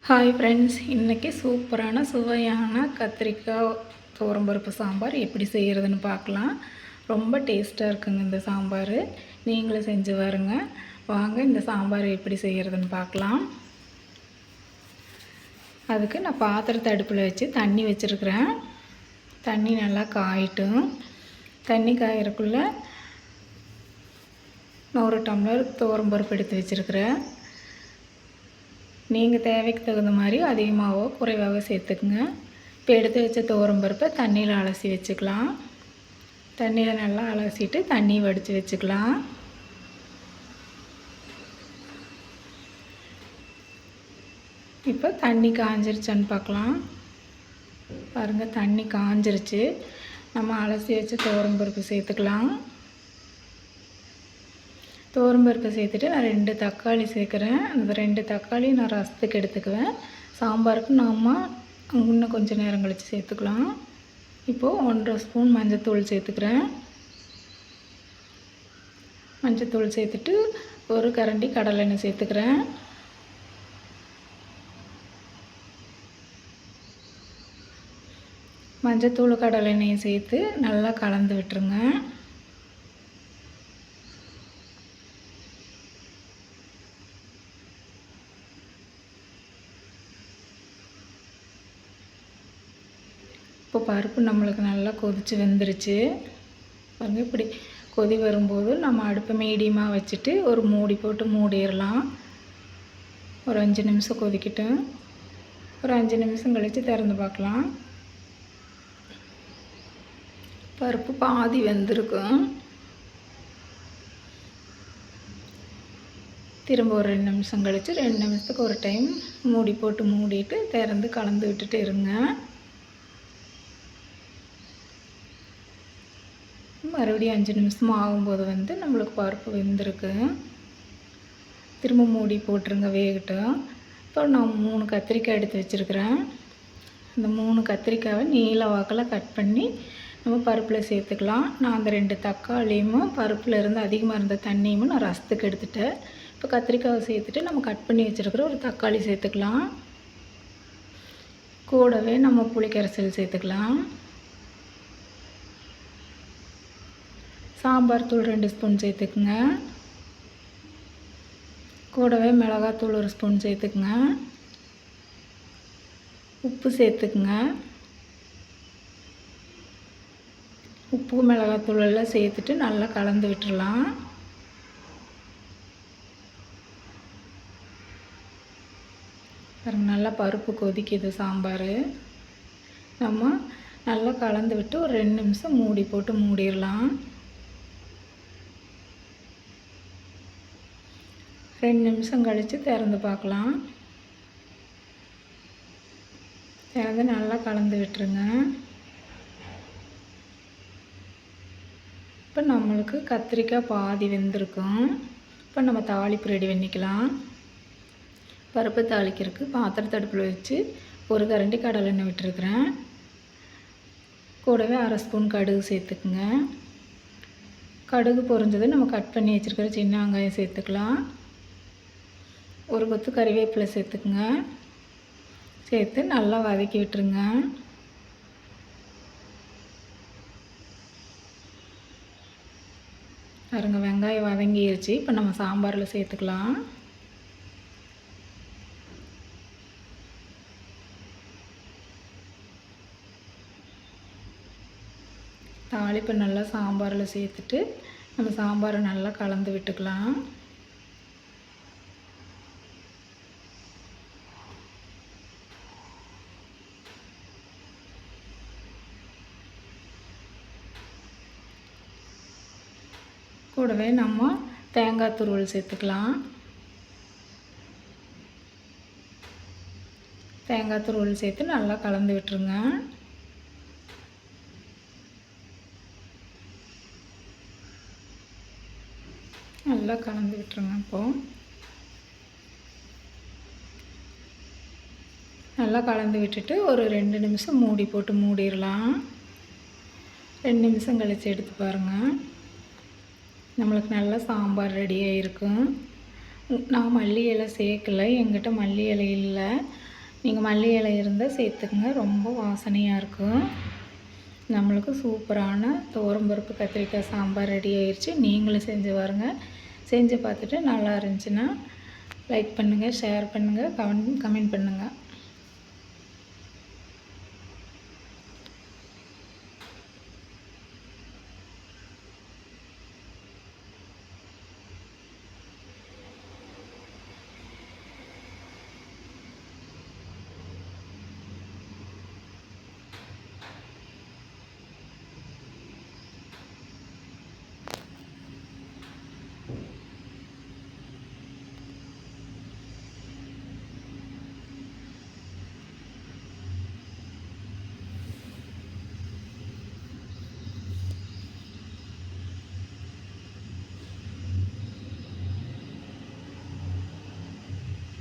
Hi friends, இன்றைக்கி சூப்பரான சுவையான கத்திரிக்காய் துவரம்பருப்பு சாம்பார் எப்படி செய்கிறதுன்னு பார்க்கலாம். ரொம்ப டேஸ்ட்டாக இருக்குங்க இந்த சாம்பார். நீங்களும் செஞ்சு பாருங்க. வாங்க இந்த சாம்பார் எப்படி செய்கிறதுன்னு பார்க்கலாம். அதுக்கு நான் பாத்திரத்தை அடுப்பில் வச்சு தண்ணி வச்சுருக்கிறேன். தண்ணி நல்லா காயட்டும். தண்ணி காயறக்குள்ளே நான் ஒரு டம்ளர் துவரம்பருப்பு எடுத்து வச்சுருக்கிறேன். நீங்கள் தேவைக்கு தகுந்த மாதிரி அதிகமாகவோ குறைவாகவோ சேர்த்துக்குங்க. இப்போ எடுத்து வச்ச துவரம்பருப்பை தண்ணியில் அலசி வச்சுக்கலாம். தண்ணியில் நல்லா அலசிட்டு தண்ணி வடித்து வச்சுக்கலாம். இப்போ தண்ணி காஞ்சிருச்சான்னு பார்க்கலாம். பாருங்கள், தண்ணி காஞ்சிருச்சு. நம்ம அலசி வச்ச துவரம்பருப்பு சேர்த்துக்கலாம். துவரம்பருப்பை சேர்த்துட்டு நான் 2 தக்காளி சேர்க்குறேன். அந்த 2 தக்காளி நான் ரசத்துக்கு எடுத்துக்குவேன். சாம்பாருக்கு நாம் இன்னும் கொஞ்சம் நேரம் கழித்து சேர்த்துக்கலாம். இப்போது 1.5 ஸ்பூன் மஞ்சத்தூள் சேர்த்துக்கிறேன். மஞ்சத்தூள் சேர்த்துட்டு ஒரு கரண்டி கடலெண்ணெய் சேர்த்துக்கிறேன். மஞ்சத்தூள் கடலெண்ணெயை சேர்த்து நல்லா கலந்து விட்டுருங்க. இப்போ பருப்பு நம்மளுக்கு நல்லா கொதித்து வெந்துருச்சு. பாருங்கள், இப்படி கொதி வரும்போது நம்ம அடுப்பை மீடியமாக வச்சுட்டு ஒரு மூடி போட்டு மூடிடலாம். ஒரு 5 நிமிஷம் கொதிக்கட்டும். ஒரு 5 நிமிஷம் கழித்து திறந்து பார்க்கலாம். பருப்பு பாதி வெந்திருக்கும். திரும்ப ஒரு 2 நிமிஷம் கழித்து 2 நிமிஷத்துக்கு ஒரு டைம் மூடி போட்டு மூடிட்டு திறந்து கலந்து விட்டுட்டு இருங்க. மறுபடியும் 5 நிமிஷம் ஆகும்போது நம்மளுக்கு பருப்பு வெந்திருக்கு. திரும்ப மூடி போட்டுருங்க, வேகட்டும். இப்போ நான் 3 கத்திரிக்காய் எடுத்து வச்சுருக்கிறேன். அந்த 3 கத்திரிக்காயை நீல வாக்கில் கட் பண்ணி நம்ம பருப்பில் சேர்த்துக்கலாம். நான் அந்த 2 தக்காளியும் பருப்பில் இருந்து அதிகமாக இருந்த தண்ணியும் நான் ரசத்துக்கு எடுத்துட்டேன். இப்போ கத்திரிக்காயை சேர்த்துட்டு நம்ம கட் பண்ணி வச்சுருக்கிற ஒரு தக்காளி சேர்த்துக்கலாம். கூடவே நம்ம புளிக்கரைசல் சேர்த்துக்கலாம். சாம்பார் தூள் 2 ஸ்பூன் சேர்த்துக்குங்க. கூடவே மிளகாத்தூள் 1 ஸ்பூன் சேர்த்துக்குங்க. உப்பு சேர்த்துக்குங்க. உப்பு மிளகாத்தூள் எல்லாம் சேர்த்துட்டு நல்லா கலந்து விட்டுடலாம். நல்லா பருப்பு கொதிக்குது சாம்பார். நம்ம நல்லா கலந்து விட்டு ஒரு 2 நிமிஷம் மூடி போட்டு மூடிடலாம். 2 நிமிஷம் கழித்து திறந்து பார்க்கலாம். திறந்து நல்லா கலந்து விட்டுருங்க. இப்போ நம்மளுக்கு கத்திரிக்காய் பாதி வெந்திருக்கும். இப்போ நம்ம தாளிப்பு ரெடி பண்ணிக்கலாம். பருப்பு தாளிக்கிறதுக்கு பாத்திரத்தை அடுப்பில் வச்சு ஒரு கரண்டி கடலெண்ணெய் விட்டுருக்குறேன். கூடவே 1/2 ஸ்பூன் கடுகு சேர்த்துக்குங்க. கடுகு பொரிஞ்சது நம்ம கட் பண்ணி வச்சுருக்கிற சின்ன வெங்காயம் சேர்த்துக்கலாம். ஒரு கொத்து கறிவேப்பிலை சேர்த்துக்குங்க. சேர்த்து நல்லா வதக்கி விட்டுருங்க. பாருங்க, வெங்காயம் வதங்கிடுச்சு. இப்போ நம்ம சாம்பாரில் சேர்த்துக்கலாம். தாளிப்பு நல்லா சாம்பாரில் சேர்த்துட்டு நம்ம சாம்பாரை நல்லா கலந்து விட்டுக்கலாம். கூடவே நம்ம தேங்காய் துருவல் சேர்த்துக்கலாம். தேங்காய் துருவல் சேர்த்து நல்லா கலந்து விட்டுருங்க. நல்லா கலந்து விட்டுருங்க. இப்போது நல்லா கலந்து விட்டுட்டு ஒரு 2 நிமிஷம் மூடி போட்டு மூடிடலாம். 2 நிமிஷம் கழித்து எடுத்து பாருங்கள். நம்மளுக்கு நல்ல சாம்பார் ரெடியாக இருக்கும். நான் மல்லி இலை சேர்க்கலை, என்கிட்ட மல்லி இலை இல்லை. நீங்கள் மல்லி இலை இருந்தால் சேர்த்துக்குங்க, ரொம்ப வாசனையாக இருக்கும். நம்மளுக்கு சூப்பரான துவரம்பருப்பு கத்திரிக்காய் சாம்பார் ரெடி ஆயிடுச்சு. நீங்களும் செஞ்சு பாருங்கள். செஞ்சு பார்த்துட்டு நல்லா இருந்துச்சுன்னா லைக் பண்ணுங்கள், ஷேர் பண்ணுங்கள், கமெண்ட் பண்ணுங்கள்.